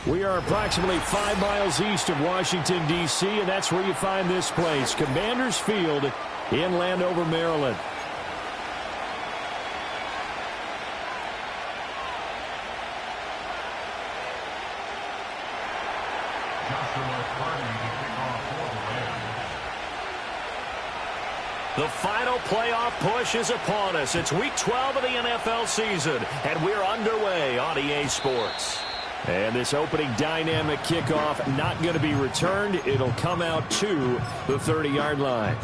We are approximately 5 miles east of Washington, D.C., and that's where you find this place, Commanders Field in Landover, Maryland. The final playoff push is upon us. It's Week 12 of the NFL season, and we're underway on EA Sports. And this opening dynamic kickoff not going to be returned. It'll come out to the 30-yard line.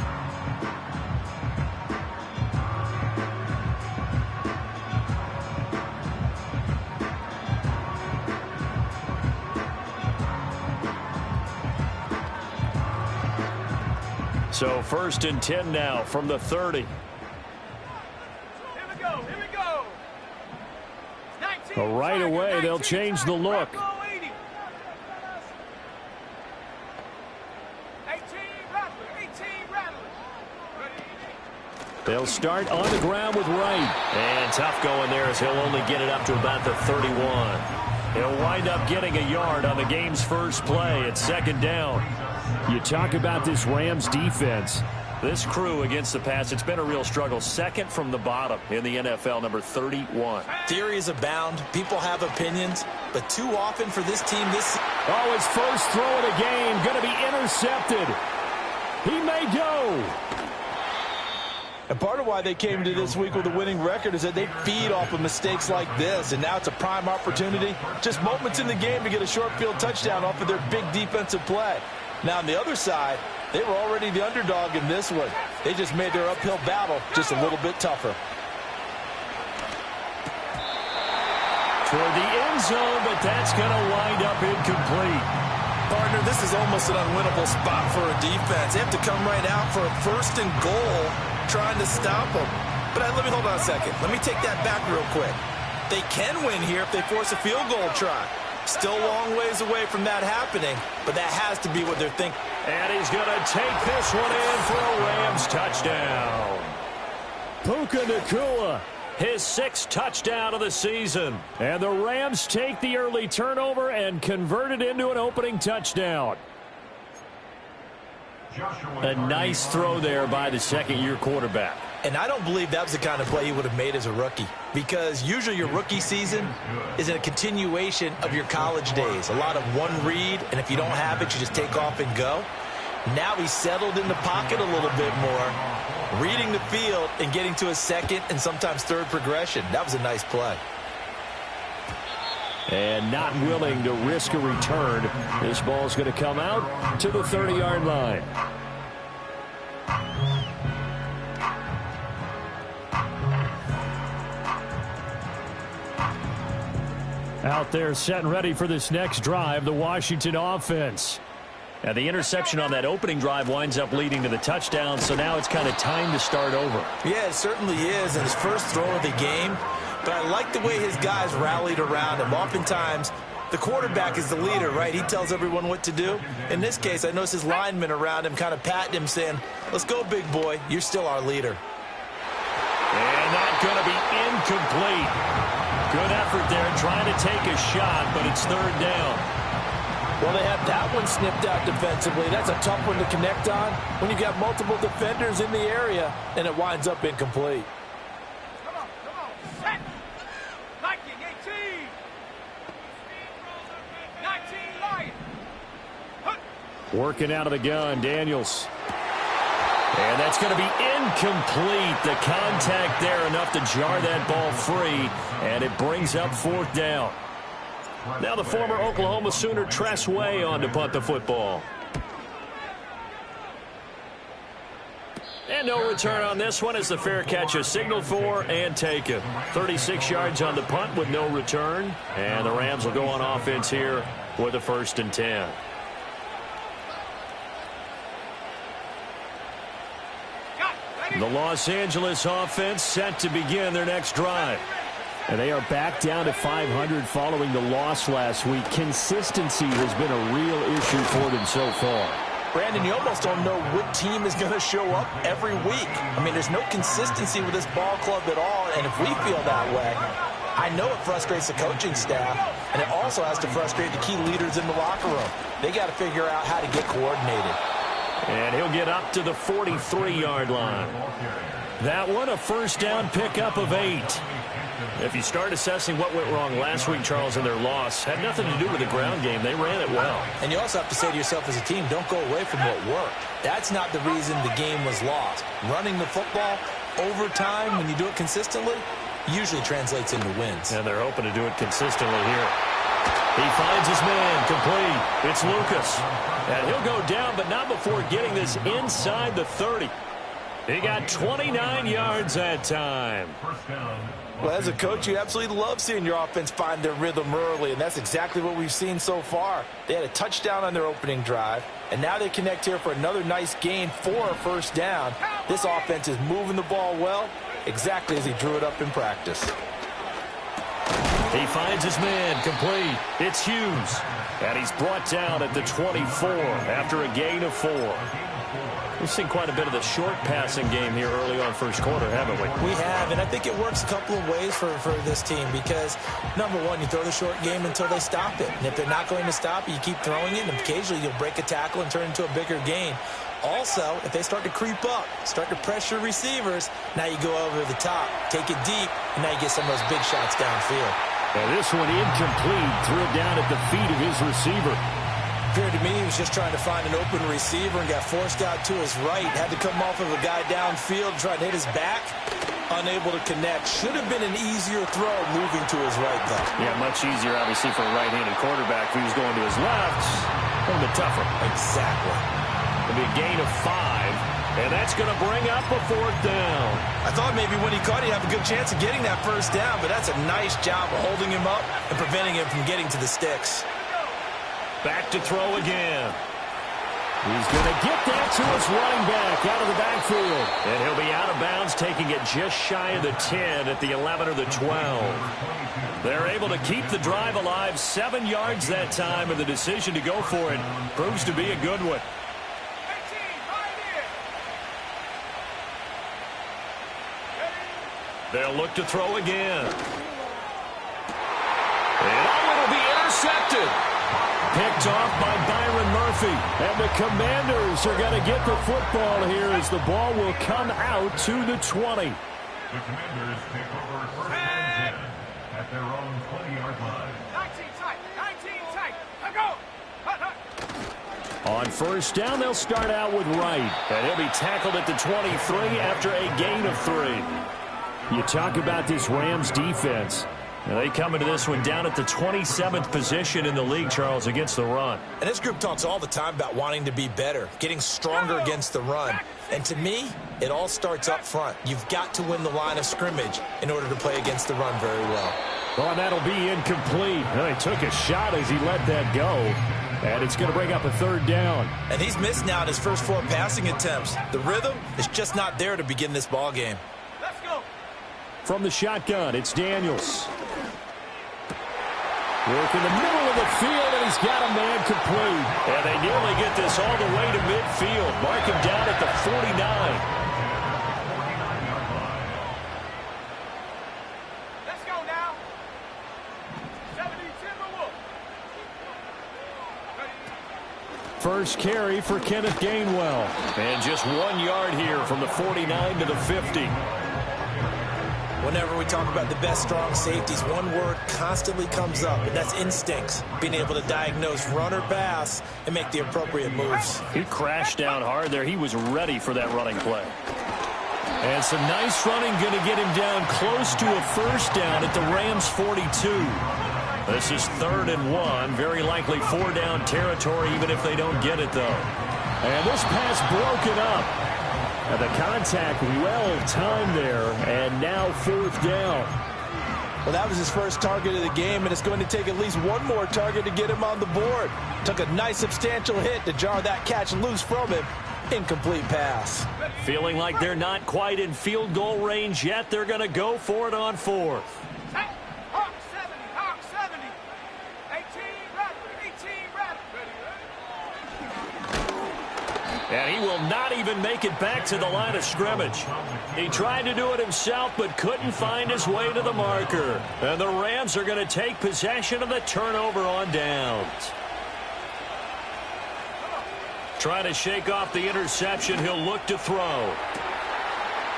So 1st and 10 now from the 30. Here we go. Right away, they'll change the look. They'll start on the ground with Wright. And tough going there as he'll only get it up to about the 31. He'll wind up getting a yard on the game's first play at 2nd down. You talk about this Rams defense. This crew against the pass, it's been a real struggle. 2nd from the bottom in the NFL, number 31. Theories abound. People have opinions. But too often for this team this... Oh, his first throw of the game going to be intercepted. He may go. And part of why they came to this week with a winning record is that they feed off of mistakes like this. And now it's a prime opportunity. Just moments in the game to get a short field touchdown off of their big defensive play. Now on the other side, they were already the underdog in this one. They just made their uphill battle just a little bit tougher. Toward the end zone, but that's going to wind up incomplete. Partner, this is almost an unwinnable spot for a defense. They have to come right out for a 1st and goal trying to stop them. But let me hold on a second. Let me take that back real quick. They can win here if they force a field goal try. Still a long ways away from that happening, but that has to be what they're thinking. And he's going to take this one in for a Rams touchdown. Puka Nacua, his 6th touchdown of the season. And the Rams take the early turnover and convert it into an opening touchdown. A nice throw there by the 2nd-year quarterback. And I don't believe that was the kind of play he would have made as a rookie, because usually your rookie season is a continuation of your college days. A lot of one read, and if you don't have it, you just take off and go. Now he's settled in the pocket a little bit more, reading the field and getting to a 2nd and sometimes 3rd progression. That was a nice play. And not willing to risk a return. This ball's going to come out to the 30-yard line. Out there set and ready for this next drive, the Washington offense. Now the interception on that opening drive winds up leading to the touchdown, so now it's kind of time to start over. Yeah, it certainly is, and his first throw of the game. But I like the way his guys rallied around him. Oftentimes, the quarterback is the leader, right? He tells everyone what to do. In this case, I noticed his linemen around him kind of patting him, saying, let's go, big boy. You're still our leader. And that's going to be incomplete. Good effort there, trying to take a shot, but it's 3rd down. Well, they have that one snipped out defensively. That's a tough one to connect on when you've got multiple defenders in the area, and it winds up incomplete. Come on. Set. 19, 18. 19, Lion. Working out of the gun, Daniels. And that's going to be incomplete. The contact there enough to jar that ball free, and it brings up 4th down. Now the former Oklahoma Sooner Tress Way on to punt the football. And no return on this one as the fair catch is signaled for and taken. 36 yards on the punt with no return. And the Rams will go on offense here with a 1st and 10. The Los Angeles offense set to begin their next drive. And they are back down to 500 following the loss last week. Consistency has been a real issue for them so far. Brandon, you almost don't know what team is going to show up every week. I mean, there's no consistency with this ball club at all, and if we feel that way, I know it frustrates the coaching staff, and it also has to frustrate the key leaders in the locker room. They got to figure out how to get coordinated. And he'll get up to the 43-yard line. That one, a first down pickup of 8. If you start assessing what went wrong last week, Charles, in their loss, had nothing to do with the ground game. They ran it well. And you also have to say to yourself as a team, don't go away from what worked. That's not the reason the game was lost. Running the football over time, when you do it consistently, usually translates into wins. And they're hoping to do it consistently here. He finds his man, complete. It's Lucas. And he'll go down, but not before getting this inside the 30. He got 29 yards that time. Well, as a coach, you absolutely love seeing your offense find their rhythm early, and that's exactly what we've seen so far. They had a touchdown on their opening drive, and now they connect here for another nice gain for a first down. This offense is moving the ball well, exactly as he drew it up in practice. He finds his man, complete. It's Hughes. And he's brought down at the 24 after a gain of 4. We've seen quite a bit of the short passing game here early on first quarter, haven't we? We have, and I think it works a couple of ways for this team because, number one, you throw the short game until they stop it. And if they're not going to stop it, you keep throwing it, and occasionally you'll break a tackle and turn it into a bigger gain. Also, if they start to creep up, start to pressure receivers, now you go over the top, take it deep, and now you get some of those big shots downfield. And this one incomplete, threw it down at the feet of his receiver. Appeared to me he was just trying to find an open receiver and got forced out to his right. Had to come off of a guy downfield, trying to hit his back. Unable to connect. Should have been an easier throw moving to his right, though. Yeah, much easier, obviously, for a right-handed quarterback. If he was going to his left, a little bit tougher. Exactly. It'll be a gain of 5, and that's going to bring up a 4th down. I thought maybe when he caught it, he'd have a good chance of getting that first down, but that's a nice job of holding him up and preventing him from getting to the sticks. Back to throw again. He's going to get that to his running back out of the backfield. And he'll be out of bounds, taking it just shy of the 10 at the 11 or the 12. They're able to keep the drive alive, 7 yards that time, and the decision to go for it proves to be a good one. They'll look to throw again. And it'll be intercepted. Picked off by Byron Murphy. And the Commanders are going to get the football here as the ball will come out to the 20. The Commanders take over first and 10 at their own 20-yard line. 19 tight. Let go. On first down, they'll start out with Wright. And he'll be tackled at the 23 after a gain of 3. You talk about this Rams defense. And they come into this one down at the 27th position in the league, Charles, against the run. And this group talks all the time about wanting to be better, getting stronger against the run. And to me, it all starts up front. You've got to win the line of scrimmage in order to play against the run very well. Well, and that'll be incomplete. Well, he took a shot as he let that go. And it's going to bring up a 3rd down. And he's missed now in his first 4 passing attempts. The rhythm is just not there to begin this ball game. Let's go. From the shotgun, it's Daniels. Work in the middle of the field, and he's got a man complete. And they nearly get this all the way to midfield. Mark him down at the 49. Let's go now. 70 Timberwolves. First carry for Kenneth Gainwell. And just 1 yard here from the 49 to the 50. Whenever we talk about the best strong safeties, one word constantly comes up, and that's instincts. Being able to diagnose run or pass and make the appropriate moves. He crashed down hard there. He was ready for that running play. And some nice running going to get him down close to a first down at the Rams 42. This is 3rd and 1. Very likely 4-down territory, even if they don't get it, though. And this pass broken up. And the contact well timed there, and now 4th down. Well, that was his first target of the game, and it's going to take at least one more target to get him on the board. Took a nice substantial hit to jar that catch loose from him. Incomplete pass. Feeling like they're not quite in field goal range yet. They're going to go for it on 4th. And he will not even make it back to the line of scrimmage. He tried to do it himself, but couldn't find his way to the marker. And the Rams are going to take possession of the turnover on downs. Trying to shake off the interception. He'll look to throw.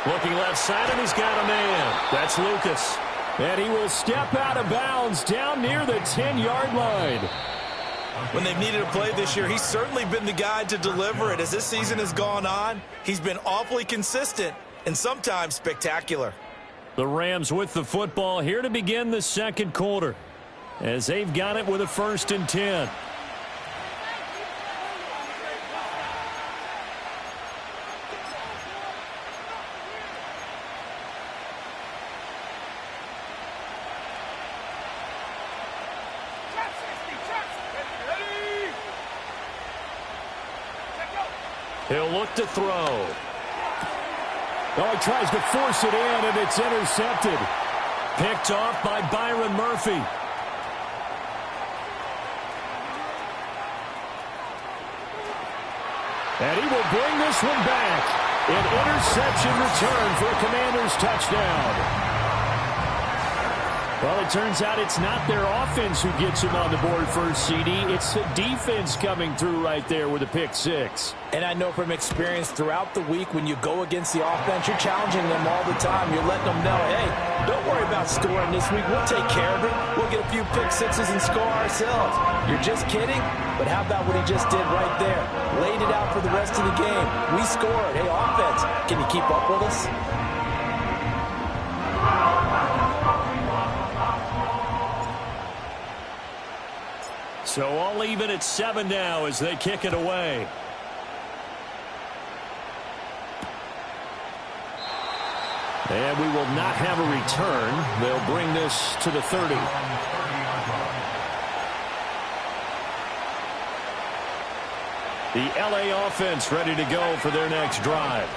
Looking left side, and he's got a man. That's Lucas. And he will step out of bounds down near the 10-yard line. When they've needed a play this year, he's certainly been the guy to deliver it. As this season has gone on, he's been awfully consistent and sometimes spectacular. The Rams with the football here to begin the second quarter, as they've got it with a 1st and 10. He'll look to throw. Oh, he tries to force it in, and it's intercepted. Picked off by Byron Murphy. And he will bring this one back. An interception return for a Commanders touchdown. Well, it turns out it's not their offense who gets him on the board first, CD. It's the defense coming through right there with a pick 6. And I know from experience throughout the week, when you go against the offense, you're challenging them all the time. You're letting them know, hey, don't worry about scoring this week. We'll take care of it. We'll get a few pick 6s and score ourselves. You're just kidding? But how about what he just did right there? Laid it out for the rest of the game. We scored. Hey, offense, can you keep up with us? So all even at 7 now as they kick it away. And we will not have a return. They'll bring this to the 30. The LA offense ready to go for their next drive.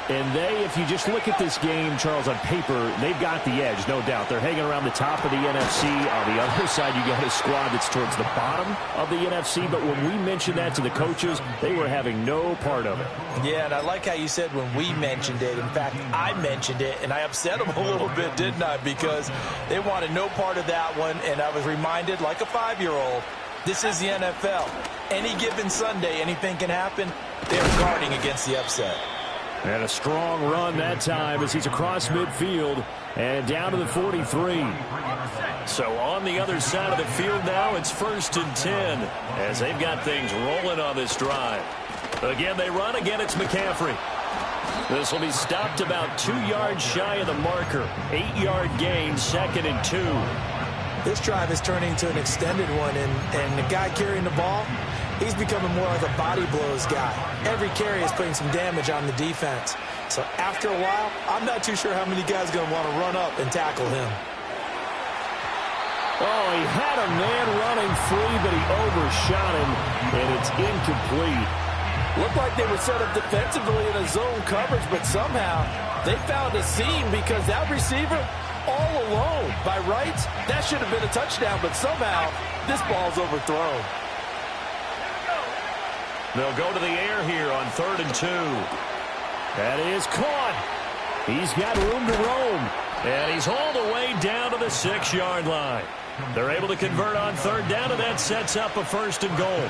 And they, if you just look at this game, Charles, on paper, they've got the edge, no doubt. They're hanging around the top of the NFC. On the other side, you got a squad that's towards the bottom of the NFC. But when we mentioned that to the coaches, they were having no part of it. Yeah, and I like how you said when we mentioned it. In fact, I mentioned it, and I upset them a little bit, didn't I? Because they wanted no part of that one, and I was reminded, like a 5-year-old, this is the NFL. Any given Sunday, anything can happen. They're guarding against the upset. And a strong run that time as he's across midfield and down to the 43. So on the other side of the field now, it's 1st and 10 as they've got things rolling on this drive. Again, they run. Again, it's McCaffrey. This will be stopped about 2 yards shy of the marker. 8-yard gain, 2nd and 2. This drive is turning into an extended one, and the guy carrying the ball, he's becoming more like a body blows guy. Every carry is putting some damage on the defense. So after a while, I'm not too sure how many guys are going to want to run up and tackle him. Oh, he had a man running free, but he overshot him, and it's incomplete. Looked like they were set up defensively in a zone coverage, but somehow they found a seam because that receiver all alone. By rights, that should have been a touchdown, but somehow this ball's overthrown. They'll go to the air here on 3rd and 2. That is caught. He's got room to roam. And he's hauled away down to the 6-yard line. They're able to convert on 3rd down, and that sets up a 1st and goal.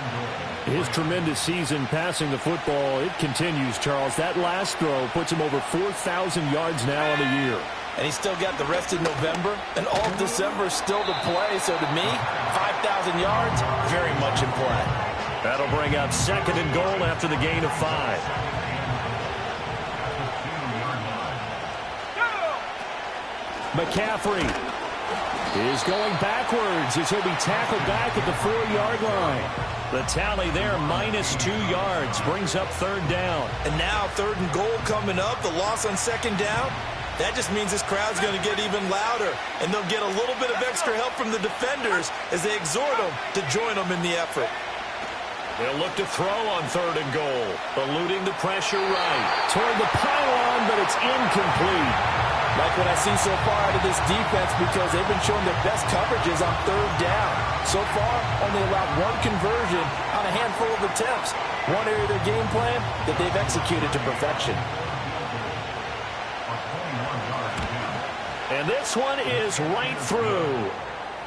His tremendous season passing the football, it continues, Charles. That last throw puts him over 4,000 yards now on the year. And he's still got the rest of November and all of December still to play. So to me, 5,000 yards, very much in play. That'll bring up 2nd and goal after the gain of 5. McCaffrey is going backwards as he'll be tackled back at the 4-yard line. The tally there, -2 yards, brings up 3rd down. And now 3rd and goal coming up, the loss on 2nd down. That just means this crowd's going to get even louder, and they'll get a little bit of extra help from the defenders as they exhort them to join them in the effort. They'll look to throw on 3rd and goal, eluding the pressure right. Toward the pylon, but it's incomplete. Like what I see so far out of this defense, because they've been showing their best coverages on third down. So far, only allowed one conversion on a handful of attempts. One area of their game plan that they've executed to perfection. And this one is right through.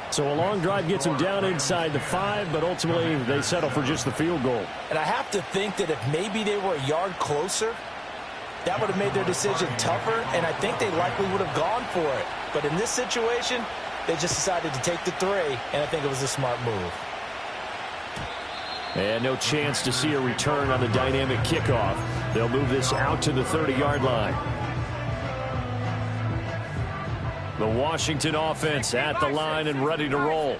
So a long drive gets them down inside the 5, but ultimately they settle for just the field goal. And I have to think that if maybe they were a yard closer, that would have made their decision tougher, and I think they likely would have gone for it. But in this situation, they just decided to take the 3, and I think it was a smart move. And no chance to see a return on the dynamic kickoff. They'll move this out to the 30-yard line. The Washington offense at the line and ready to roll.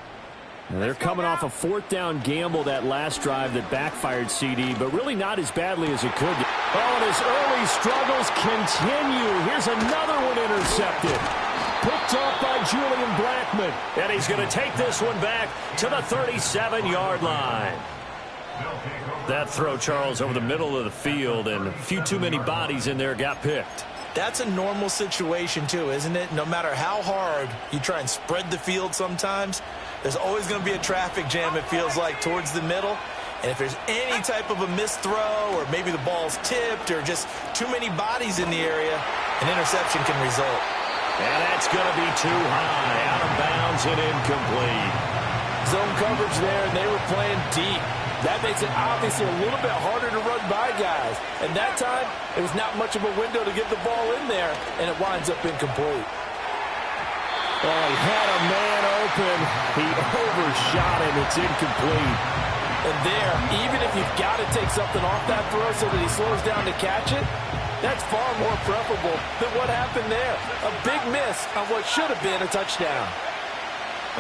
And they're coming off a 4th down gamble that last drive that backfired CD, but really not as badly as it could. Oh, and his early struggles continue. Here's another one intercepted. Picked off by Julian Blackmon. And he's going to take this one back to the 37-yard line. That throw, Charles, over the middle of the field, and a few too many bodies in there got picked. That's a normal situation, too, isn't it? No matter how hard you try and spread the field sometimes, there's always going to be a traffic jam, it feels like, towards the middle. And if there's any type of a missed throw, or maybe the ball's tipped, or just too many bodies in the area, an interception can result. And that's going to be too high, out of bounds and incomplete. Zone coverage there, and they were playing deep. That makes it obviously a little bit harder to run by guys. And that time, it was not much of a window to get the ball in there, and it winds up incomplete. Oh, he had a man open. He overshot him. It's incomplete. And there, even if you've got to take something off that throw so that he slows down to catch it, that's far more preferable than what happened there. A big miss on what should have been a touchdown.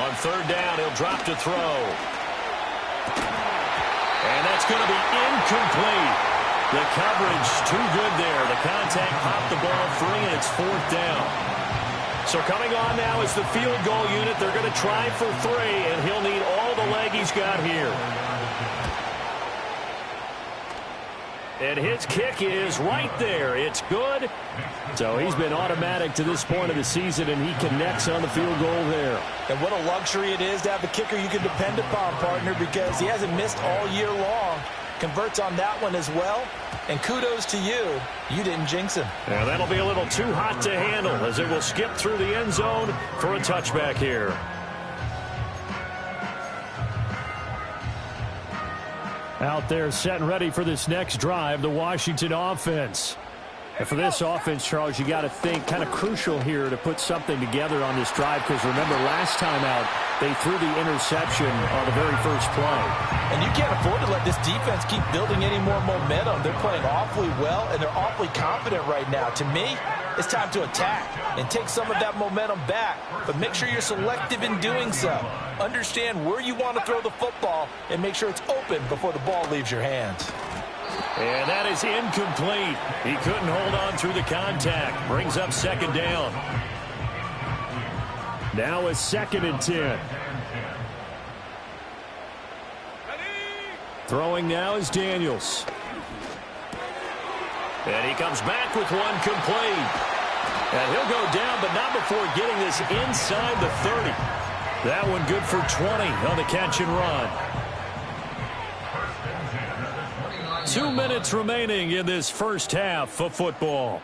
On 3rd down, he'll drop to throw. And that's going to be incomplete. The coverage too good there. The contact popped the ball free, and it's 4th down. So coming on now is the field goal unit. They're going to try for 3, and he'll need all the leg he's got here. And his kick is right there. It's good. So he's been automatic to this point of the season, and he connects on the field goal there. And what a luxury it is to have a kicker you can depend upon, partner, because he hasn't missed all year long. Converts on that one as well. And kudos to you. You didn't jinx him. Now that'll be a little too hot to handle as it will skip through the end zone for a touchback here. Out there set and ready for this next drive, the Washington offense. And for this offense, Charles, you got to think kind of crucial here to put something together on this drive, because remember last time out they threw the interception on the very first play. And you can't afford to let this defense keep building any more momentum. They're playing awfully well, and they're awfully confident right now. To me, it's time to attack and take some of that momentum back. But make sure you're selective in doing so. Understand where you want to throw the football and make sure it's open before the ball leaves your hands. And that is incomplete. He couldn't hold on through the contact. Brings up 2nd down. Now a 2nd and 10. Throwing now is Daniels. And he comes back with one complete. And he'll go down, but not before getting this inside the 30. That one good for 20 on the catch and run. 2 minutes remaining in this first half of football.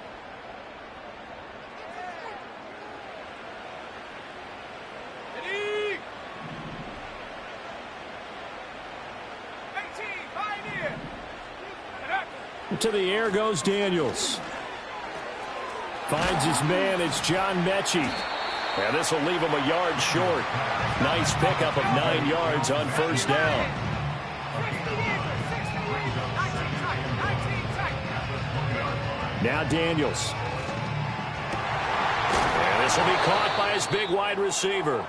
To the air goes Daniels. Finds his man. It's John Mechie. And this will leave him a yard short. Nice pickup of 9 yards on 1st down. Now Daniels. And this will be caught by his big wide receiver.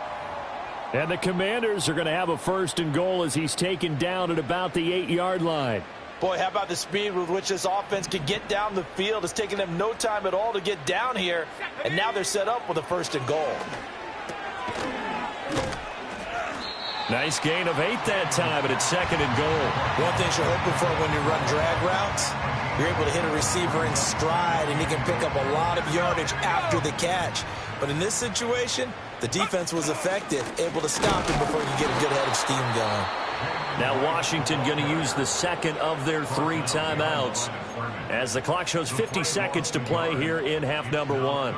And the Commanders are going to have a 1st and goal as he's taken down at about the 8-yard line. Boy, how about the speed with which this offense could get down the field? It's taken them no time at all to get down here, and now they're set up with a 1st and goal. Nice gain of 8 that time, but it's 2nd and goal. One thing you're hoping for when you run drag routes, you're able to hit a receiver in stride, and he can pick up a lot of yardage after the catch. But in this situation, the defense was effective, able to stop him before you get a good head of steam going. Now Washington going to use the 2nd of their 3 timeouts as the clock shows 50 seconds to play here in half number 1.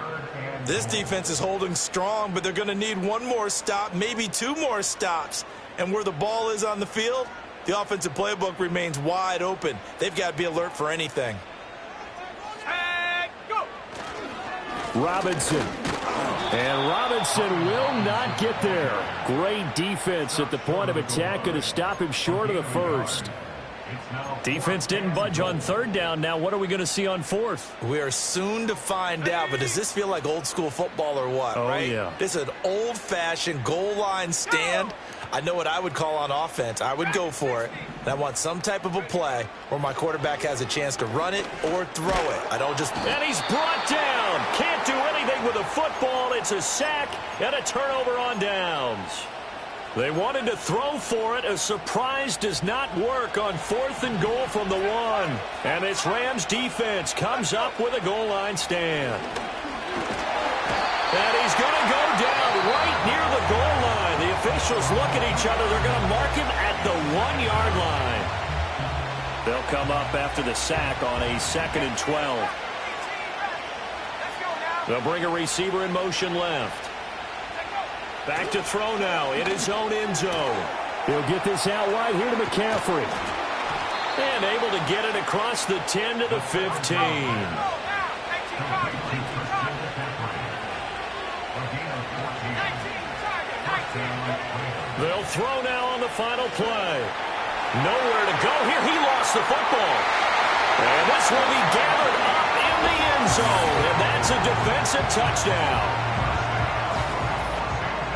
This defense is holding strong, but they're going to need one more stop, maybe 2 more stops. And where the ball is on the field, the offensive playbook remains wide open. They've got to be alert for anything. And go. Robinson. And Robinson will not get there. Great defense at the point of attack, going to stop him short of the first. Defense didn't budge on 3rd down. Now what are we going to see on 4th? We are soon to find out, but does this feel like old school football or what, right? Yeah. This is an old-fashioned goal line stand. I know what I would call on offense. I would go for it. And I want some type of a play where my quarterback has a chance to run it or throw it. I don't just... And he's brought down. Can't do anything with a football. It's a sack and a turnover on downs. They wanted to throw for it. A surprise does not work on 4th and goal from the 1. And this Rams defense comes up with a goal line stand. And he's going to go down right near the goal line. The officials look at each other. They're going to mark him at the 1-yard line. They'll come up after the sack on a 2nd and 12. They'll bring a receiver in motion left. Back to throw now in his own end zone. He'll get this out wide here to McCaffrey. And able to get it across the 10 to the 15. They'll throw now on the final play. Nowhere to go here. He lost the football. And this will be gathered up in the end zone. And that's a defensive touchdown.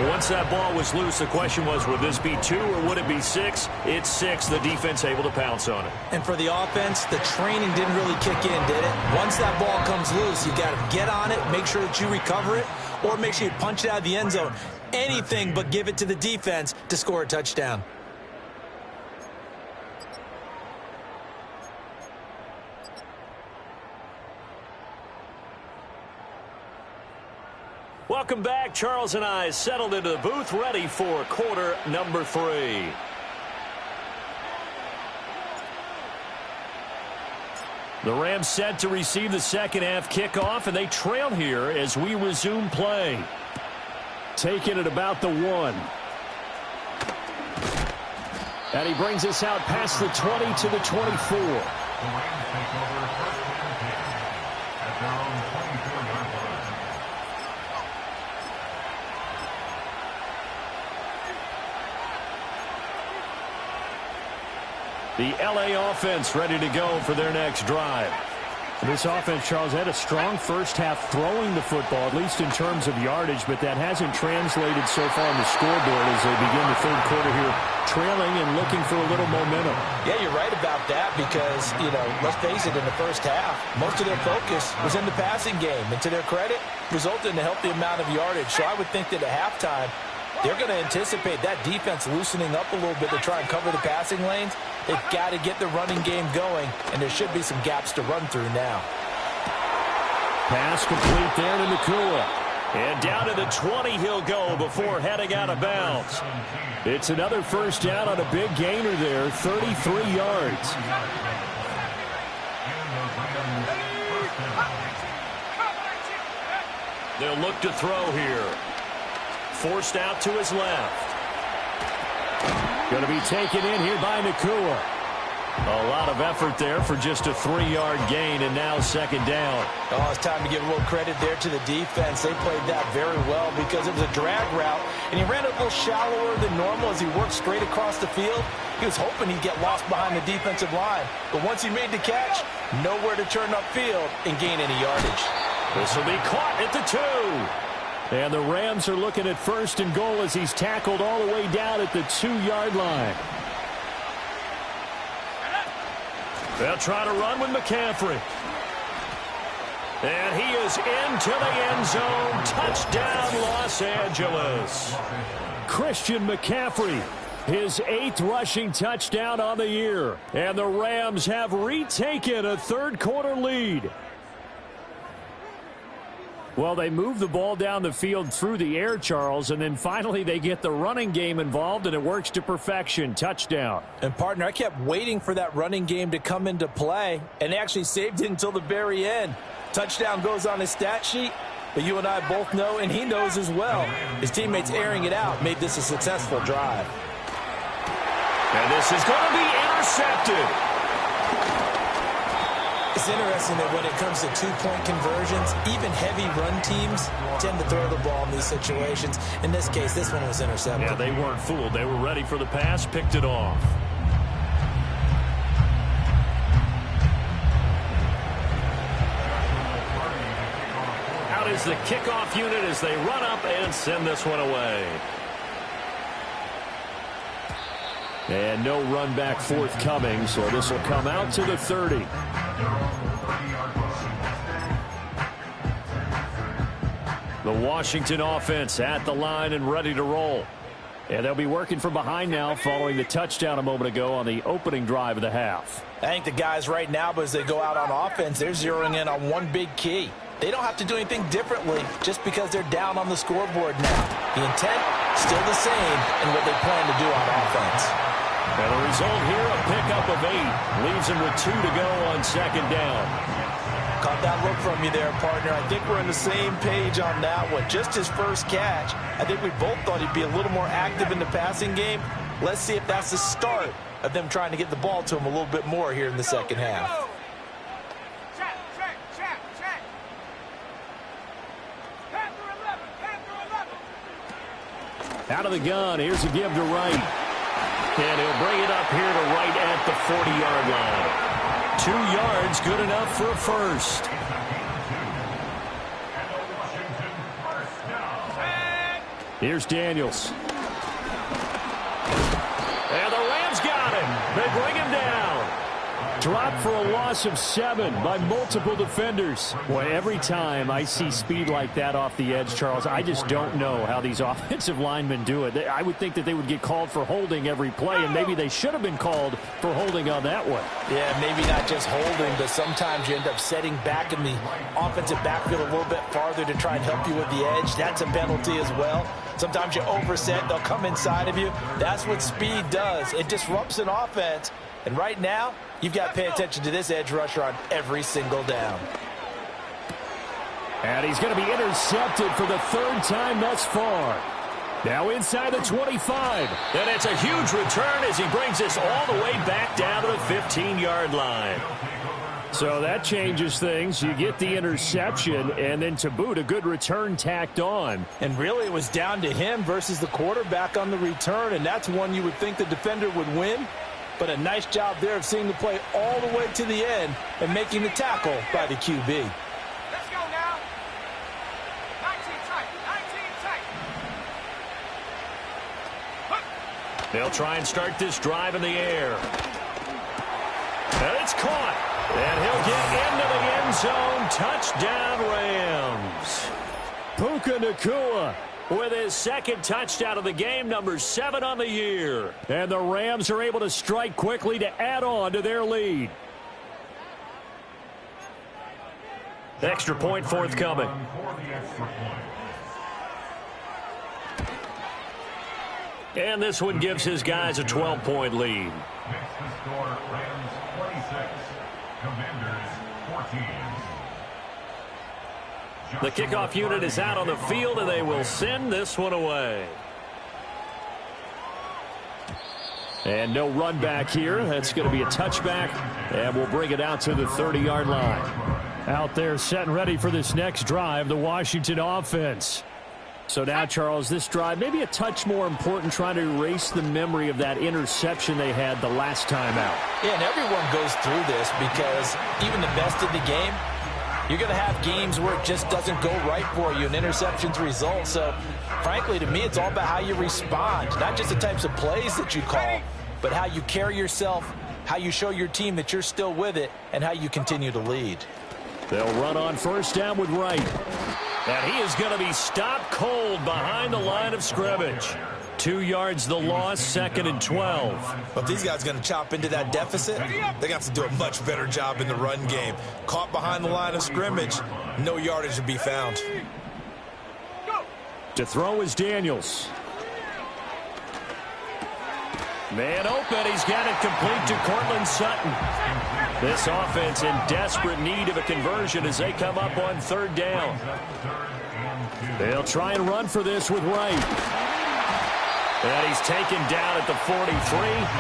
Once that ball was loose, the question was, would this be 2 or would it be 6? It's 6. The defense able to pounce on it. And for the offense, the training didn't really kick in, did it? Once that ball comes loose, you got to get on it, make sure that you recover it, or make sure you punch it out of the end zone. Anything but give it to the defense to score a touchdown. Welcome back. Charles and I settled into the booth, ready for quarter number 3. The Rams set to receive the second half kickoff, and they trail here as we resume play. Taking it about the 1. And he brings us out past the 20 to the 24. The Rams take over 1st and 10 at their own 24-yard line. The LA offense ready to go for their next drive. This offense, Charles, had a strong first half throwing the football, at least in terms of yardage, but that hasn't translated so far on the scoreboard as they begin the 3rd quarter here, trailing and looking for a little momentum. Yeah, you're right about that because, let's face it, in the first half, most of their focus was in the passing game. And to their credit, resulted in a healthy amount of yardage. So I would think that at halftime, they're going to anticipate that defense loosening up a little bit to try and cover the passing lanes. They've got to get the running game going, and there should be some gaps to run through now. Pass complete there to Nakua. And down to the 20 he'll go before heading out of bounds. It's another first down on a big gainer there, 33 yards. They'll look to throw here. Forced out to his left. Going to be taken in here by Nakua. A lot of effort there for just a 3-yard gain, and now 2nd down. Oh, it's time to give a little credit there to the defense. They played that very well because it was a drag route, and he ran a little shallower than normal as he worked straight across the field. He was hoping he'd get lost behind the defensive line, but once he made the catch, nowhere to turn upfield and gain any yardage. This will be caught at the 2. And the Rams are looking at 1st and goal as he's tackled all the way down at the 2-yard line. They'll try to run with McCaffrey. And he is into the end zone. Touchdown, Los Angeles. Christian McCaffrey His 8th rushing touchdown on the year. And the Rams have retaken a third-quarter lead. Well, they move the ball down the field through the air, Charles, and then finally they get the running game involved, and it works to perfection. Touchdown. And, partner, I kept waiting for that running game to come into play, and they actually saved it until the very end. Touchdown goes on his stat sheet, but you and I both know, and he knows as well, his teammates airing it out made this a successful drive. And this is going to be intercepted. It's interesting that when it comes to two-point conversions, even heavy run teams tend to throw the ball in these situations. In this case, this one was intercepted. Yeah, they weren't fooled. They were ready for the pass, picked it off. Out is the kickoff unit as they run up and send this one away. And no run back forthcoming, so this will come out to the 30. The Washington offense at the line and ready to roll. And they'll be working from behind now following the touchdown a moment ago on the opening drive of the half. I think the guys right now, but as they go out on offense, they're zeroing in on one big key. They don't have to do anything differently just because they're down on the scoreboard now. The intent, still the same in what they plan to do on offense. And the result here, a pickup of 8. Leaves him with 2 to go on second down. Caught that look from you there, partner. I think we're on the same page on that one. Just his first catch. I think we both thought he'd be a little more active in the passing game. Let's see if that's the start of them trying to get the ball to him a little bit more here in the second half. Check, check, check, check. Panther 11, Panther 11. Out of the gun, here's a give to Wright. And he'll bring it up here to Wright at the 40-yard line. 2 yards, good enough for a first. Here's Daniels. And the Rams got him. They bring him down. Dropped for a loss of 7 by multiple defenders. Boy, every time I see speed like that off the edge, Charles, I just don't know how these offensive linemen do it. I would think that they would get called for holding every play, and maybe they should have been called for holding on that one. Yeah, maybe not just holding, but sometimes you end up setting back in the offensive backfield a little bit farther to try and help you with the edge. That's a penalty as well. Sometimes you overset, they'll come inside of you. That's what speed does. It disrupts an offense. And right now, you've got to pay attention to this edge rusher on every single down. And he's going to be intercepted for the 3rd time thus far. Now inside the 25. And it's a huge return as he brings us all the way back down to the 15-yard line. So that changes things. You get the interception, and then to boot, a good return tacked on. And really, it was down to him versus the quarterback on the return, and that's one you would think the defender would win. But a nice job there of seeing the play all the way to the end and making the tackle by the QB. Let's go now. 19 tight, 19 tight. They'll try and start this drive in the air. And it's caught. And he'll get into the end zone. Touchdown, Rams. Puka Nacua with his 2nd touchdown of the game, number 7 on the year. And the Rams are able to strike quickly to add on to their lead. Extra point forthcoming. And this one gives his guys a 12-point lead. Next to score, Rams 26, Commanders 14. The kickoff unit is out on the field, and they will send this one away. And no run back here. That's going to be a touchback, and we'll bring it out to the 30-yard line. Out there set and ready for this next drive, the Washington offense. So now, Charles, this drive maybe a touch more important, trying to erase the memory of that interception they had the last time out. Yeah, and everyone goes through this because even the best in the game, you're going to have games where it just doesn't go right for you, and interceptions result. So, frankly, to me, it's all about how you respond, not just the types of plays that you call, but how you carry yourself, how you show your team that you're still with it, and how you continue to lead. They'll run on first down with Wright. And he is going to be stopped cold behind the line of scrimmage. 2 yards the loss, 2nd and 12. But if these guys are going to chop into that deficit, they're going to have to do a much better job in the run game. Caught behind the line of scrimmage, no yardage to be found. To throw is Daniels. Man open, he's got it complete to Cortland Sutton. This offense in desperate need of a conversion as they come up on 3rd down. They'll try and run for this with Wright. And he's taken down at the 43,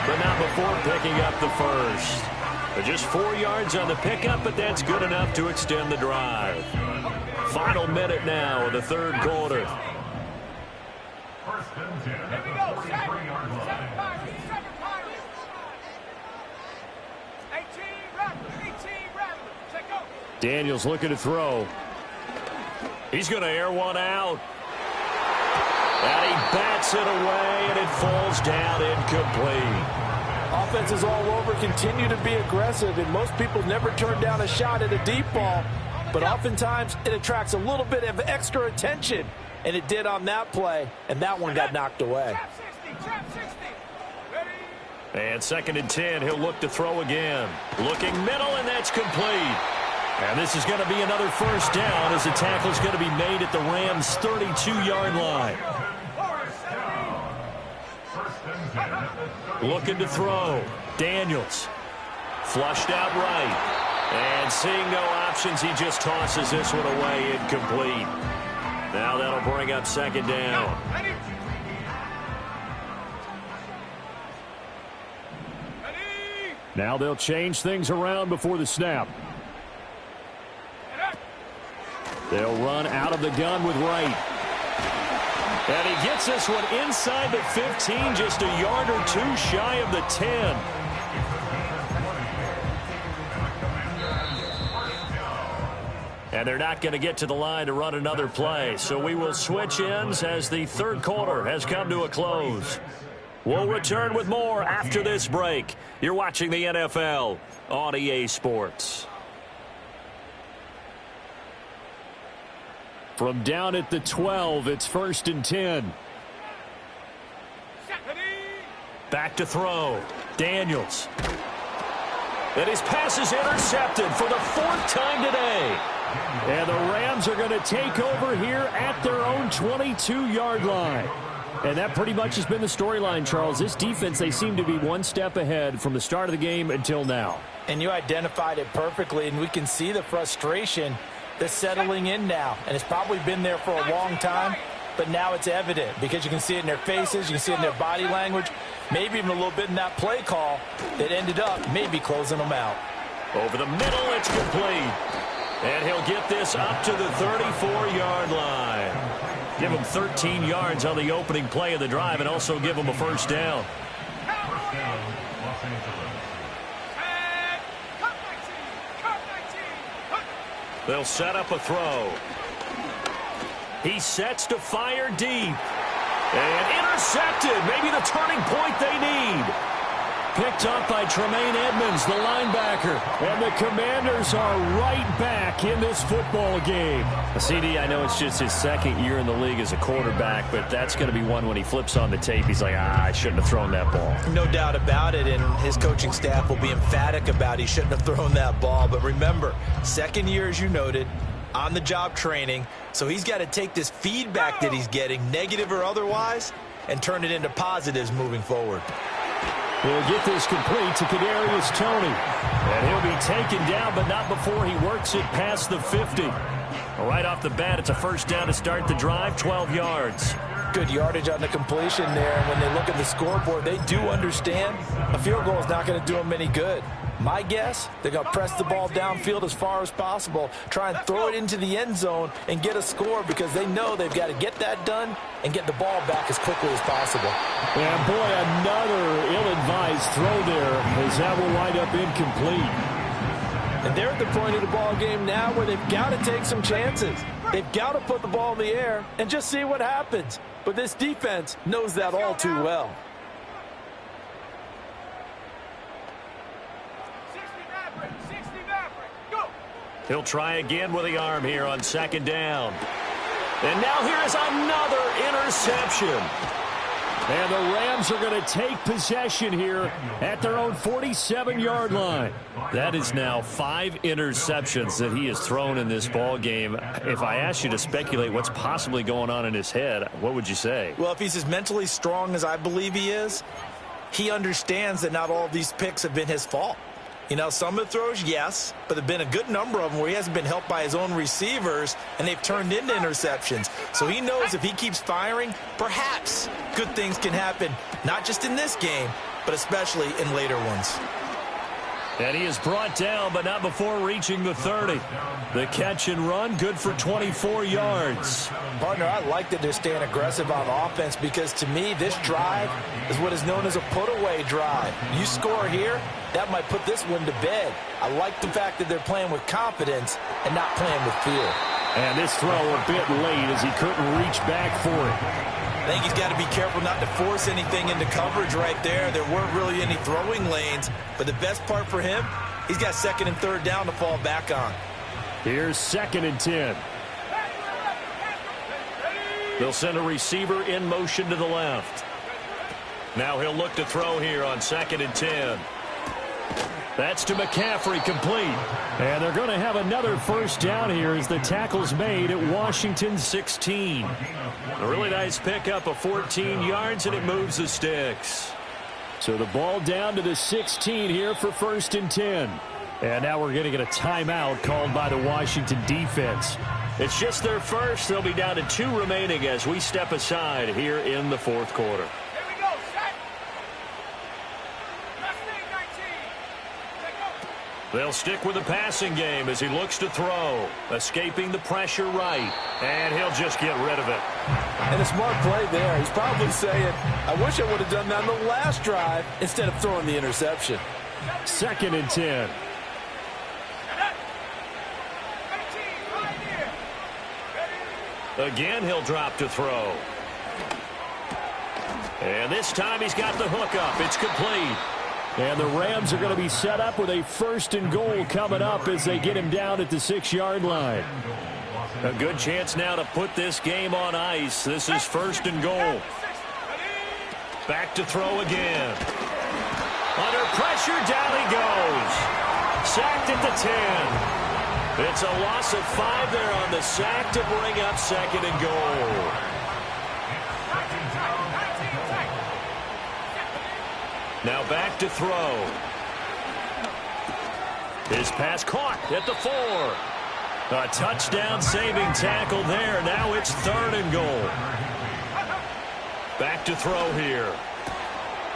but not before picking up the first. But just 4 yards on the pickup, but that's good enough to extend the drive. Final minute now of the 3rd quarter. Daniels looking to throw. He's going to air one out. And he bats it away, and it falls down incomplete. Offenses all over continue to be aggressive, and most people never turn down a shot at a deep ball. But oftentimes, it attracts a little bit of extra attention. And it did on that play, and that one got knocked away. And 2nd and 10, he'll look to throw again. Looking middle, and that's complete. And this is going to be another first down as the tackle's going to be made at the Rams' 32-yard line. Looking to throw. Daniels. Flushed out right. And seeing no options, he just tosses this one away incomplete. Now that'll bring up 2nd down. Now they'll change things around before the snap. They'll run out of the gun with Wright. And he gets this one inside the 15, just a yard or 2 shy of the 10. And they're not going to get to the line to run another play. So we will switch ends as the 3rd quarter has come to a close. We'll return with more after this break. You're watching the NFL on EA Sports. From down at the 12, it's 1st and 10. Back to throw. Daniels. And his pass is intercepted for the 4th time today. And the Rams are going to take over here at their own 22-yard line. And that pretty much has been the storyline, Charles. This defense, they seem to be one step ahead from the start of the game until now. And you identified it perfectly, and we can see the frustration that's settling in now. And it's probably been there for a long time, but now it's evident because you can see it in their faces, you can see it in their body language, maybe even a little bit in that play call that ended up maybe closing them out. Over the middle, it's complete. And he'll get this up to the 34-yard line. Give him 13 yards on the opening play of the drive and also give him a first down. They'll set up a throw. He sets to fire deep. And intercepted. Maybe the turning point they need. Picked up by Tremaine Edmonds, the linebacker. And the Commanders are right back in this football game. CD, I know it's just his 2nd year in the league as a quarterback, but that's going to be one when he flips on the tape. He's like, I shouldn't have thrown that ball. No doubt about it, and his coaching staff will be emphatic about he shouldn't have thrown that ball. But remember, 2nd year, as you noted, on-the-job training. So he's got to take this feedback that he's getting, negative or otherwise, and turn it into positives moving forward. He'll get this complete to Kadarius Toney. And he'll be taken down, but not before he works it past the 50. Right off the bat, it's a first down to start the drive, 12 yards. Good yardage on the completion there. And when they look at the scoreboard, they do understand a field goal is not going to do them any good. My guess, they're going to press the ball downfield as far as possible, try and throw it into the end zone and get a score because they know they've got to get that done and get the ball back as quickly as possible. And, boy, another ill-advised throw there as that will wind up incomplete. And they're at the point of the ball game now where they've got to take some chances. They've got to put the ball in the air and just see what happens. But this defense knows that all too well. He'll try again with the arm here on 2nd down. And now here's another interception. And the Rams are going to take possession here at their own 47-yard line. That is now 5 interceptions that he has thrown in this ball game. If I asked you to speculate what's possibly going on in his head, what would you say? Well, if he's as mentally strong as I believe he is, he understands that not all of these picks have been his fault. You know, some of the throws, yes, but there have been a good number of them where he hasn't been helped by his own receivers, and they've turned into interceptions. So he knows if he keeps firing, perhaps good things can happen, not just in this game, but especially in later ones. And he is brought down, but not before reaching the 30. The catch and run, good for 24 yards. Partner, I like that they're staying aggressive on offense because, to me, this drive is what is known as a put-away drive. You score here, that might put this one to bed. I like the fact that they're playing with confidence and not playing with fear. And this throw a bit late as he couldn't reach back for it. I think he's got to be careful not to force anything into coverage right there. There weren't really any throwing lanes, but the best part for him, he's got 2nd and 3rd down to fall back on. Here's 2nd and 10. They'll send a receiver in motion to the left. Now he'll look to throw here on 2nd and 10. That's to McCaffrey, complete. And they're going to have another first down here as the tackle's made at Washington 16. A really nice pickup of 14 yards, and it moves the sticks. So the ball down to the 16 here for 1st and 10. And now we're going to get a timeout called by the Washington defense. It's just their first. They'll be down to 2 remaining as we step aside here in the 4th quarter. Here we go, set. Left knee, 19. Take over. They'll stick with the passing game as he looks to throw. Escaping the pressure right. And he'll just get rid of it. And a smart play there. He's probably saying, I wish I would have done that on the last drive instead of throwing the interception. 2nd and 10. 18, right here. Ready? Again, he'll drop to throw. And this time he's got the hook up. It's complete. And the Rams are going to be set up with a 1st and goal coming up as they get him down at the 6-yard line. A good chance now to put this game on ice. This is 1st and goal. Back to throw again. Under pressure, down he goes. Sacked at the 10. It's a loss of 5 there on the sack to bring up 2nd and goal. Now back to throw. His pass caught at the 4. A touchdown saving tackle there. Now it's 3rd and goal. Back to throw here.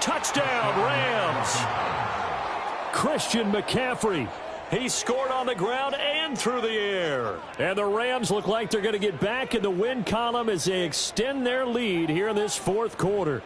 Touchdown, Rams. Christian McCaffrey. He scored on the ground and through the air. And the Rams look like they're going to get back in the win column as they extend their lead here in this 4th quarter.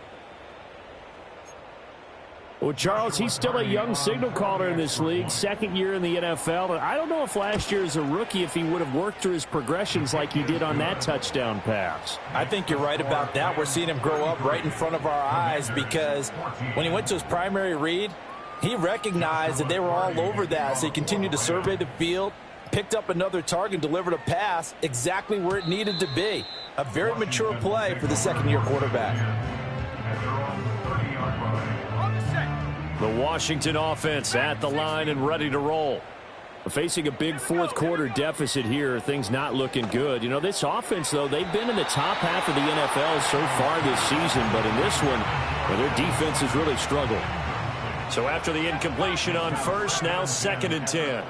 Well, Charles, he's still a young signal caller in this league, 2nd year in the NFL. And I don't know if last year as a rookie, if he would have worked through his progressions like he did on that touchdown pass. I think you're right about that. We're seeing him grow up right in front of our eyes because when he went to his primary read, he recognized that they were all over that. So he continued to survey the field, picked up another target, delivered a pass exactly where it needed to be. A very mature play for the 2nd-year quarterback. The Washington offense at the line and ready to roll. Facing a big 4th quarter deficit here, things not looking good. You know, this offense, though, they've been in the top half of the NFL so far this season, but in this one, well, their defense has really struggled. So after the incompletion on 1st, now 2nd and 10.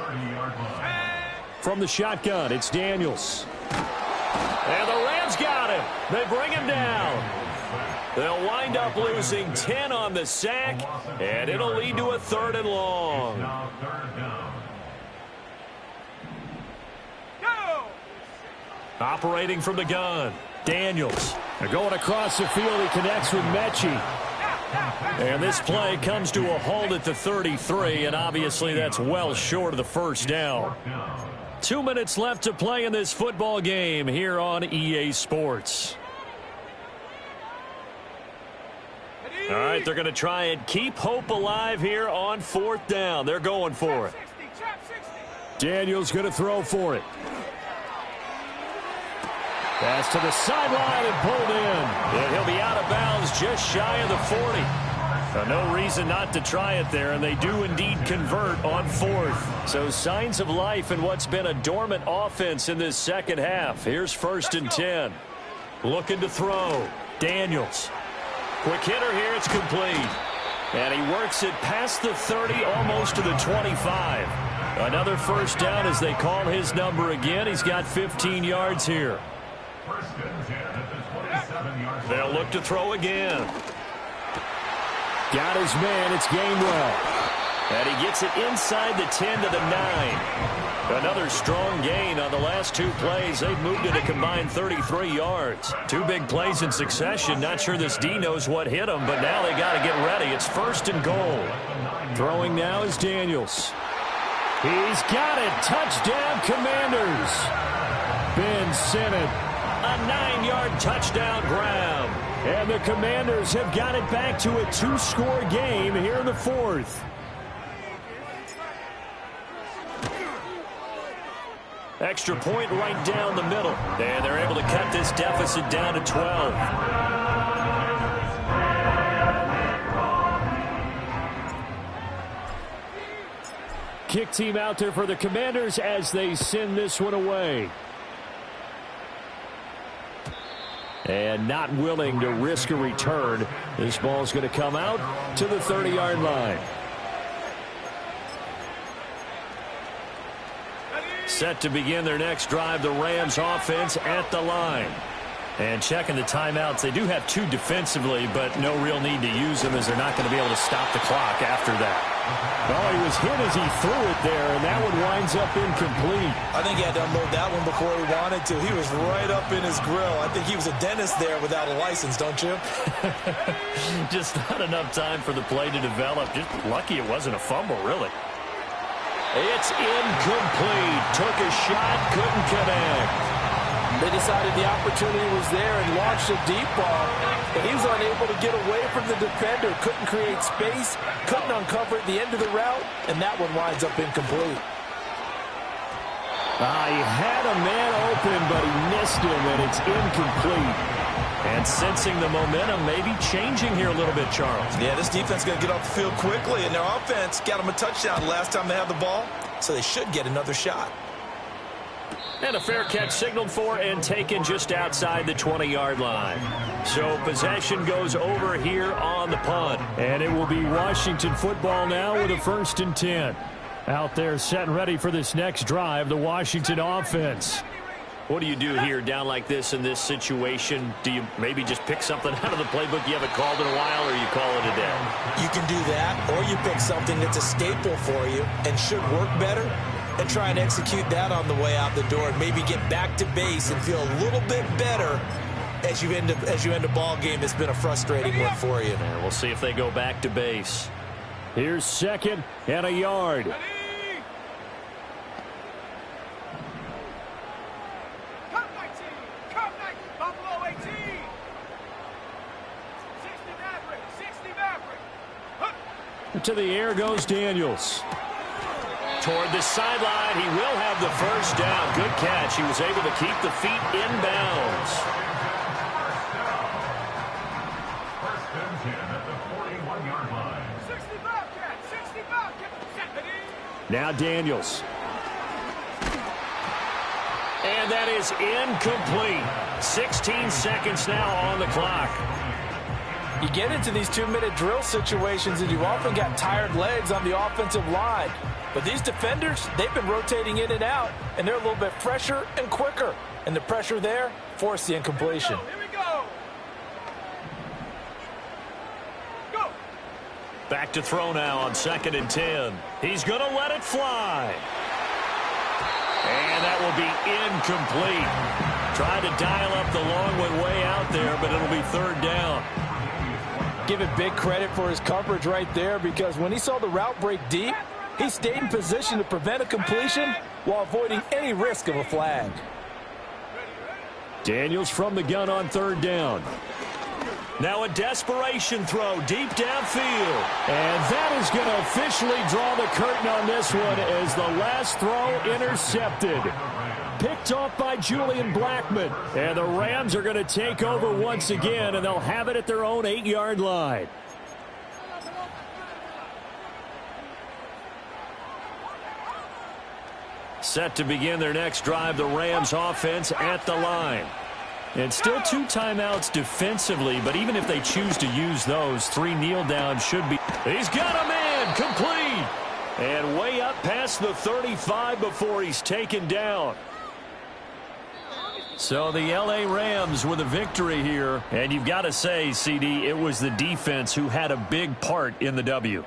From the shotgun, it's Daniels. And the Rams got him. They bring him down. They'll wind up losing 10 on the sack, and it'll lead to a 3rd and long. Go! Operating from the gun, Daniels. They're going across the field. He connects with Mechie. And this play comes to a halt at the 33, and obviously that's well short of the 1st down. 2 minutes left to play in this football game here on EA Sports. All right, they're going to try and keep hope alive here on 4th down. They're going for it. Daniels going to throw for it. Pass to the sideline and pulled in. And he'll be out of bounds just shy of the 40. No reason not to try it there, and they do indeed convert on 4th. So signs of life in what's been a dormant offense in this second half. Here's 1st and 10. Looking to throw. Daniels. Quick hitter here. It's complete. And he works it past the 30, almost to the 25. Another first down as they call his number again. He's got 15 yards here. They'll look to throw again. Got his man. It's Gainwell. And he gets it inside the 10 to the 9. Another strong gain on the last 2 plays. They've moved it a combined 33 yards. 2 big plays in succession. Not sure this D knows what hit him, but now they got to get ready. It's 1st and goal. Throwing now is Daniels. He's got it. Touchdown, Commanders. Ben Sinnott. A 9-yard touchdown grab. And the Commanders have got it back to a 2-score game here in the 4th. Extra point right down the middle. And they're able to cut this deficit down to 12. Kick team out there for the Commanders as they send this one away. And not willing to risk a return. This ball's going to come out to the 30-yard line. Set to begin their next drive, the Rams offense at the line. And checking the timeouts, they do have 2 defensively, but no real need to use them as they're not going to be able to stop the clock after that. Well, he was hit as he threw it there, and that one winds up incomplete. I think he had to unload that one before he wanted to. He was right up in his grill. I think he was a dentist there without a license, don't you? Just not enough time for the play to develop. Just lucky it wasn't a fumble, really. It's incomplete. Took a shot, couldn't connect. They decided the opportunity was there and launched a deep ball, but he was unable to get away from the defender, couldn't create space, couldn't uncover at the end of the route, and that one winds up incomplete. He had a man open, but he missed him, and it's incomplete. And sensing the momentum maybe changing here a little bit, Charles. Yeah, this defense is going to get off the field quickly, and their offense got them a touchdown last time they had the ball, so they should get another shot. And a fair catch signaled for and taken just outside the 20-yard line. So possession goes over here on the punt. And it will be Washington football now with a 1st and 10. Out there set and ready for this next drive, the Washington offense. What do you do here down like this in this situation? Do you maybe just pick something out of the playbook you haven't called in a while, or you call it a day? You can do that, or you pick something that's a staple for you and should work better, and try and execute that on the way out the door and maybe get back to base and feel a little bit better as you end a ball game that's been a frustrating one for you. And we'll see if they go back to base. Here's 2nd and a yard. Come 19. Come 19. Buffalo 18. 60 Maverick. 60 Maverick. To the air goes Daniels. Toward the sideline, he will have the first down. Good catch. He was able to keep the feet in bounds. First and 10 at the 41-yard line. 60 Bobcat. 60 Bobcat. Now Daniels. And that is incomplete. 16 seconds now on the clock. You get into these 2-minute drill situations and you've often got tired legs on the offensive line. But these defenders, they've been rotating in and out, and they're a little bit fresher and quicker. And the pressure there forced the incompletion. Here we go. Go. Back to throw now on 2nd and 10. He's going to let it fly. And that will be incomplete. Tried to dial up the long one way out there, but it'll be 3rd down. Give it big credit for his coverage right there, because when he saw the route break deep, he stayed in position to prevent a completion while avoiding any risk of a flag. Daniels from the gun on 3rd down. Now a desperation throw deep downfield. And that is going to officially draw the curtain on this one as the last throw intercepted. Picked off by Julian Blackmon. And the Rams are going to take over once again, and they'll have it at their own 8-yard line. Set to begin their next drive, the Rams offense at the line. And still 2 timeouts defensively, but even if they choose to use those, 3 kneel downs should be. He's got a man, complete. And way up past the 35 before he's taken down. So the L.A. Rams with a victory here. And you've got to say, CD, it was the defense who had a big part in the W.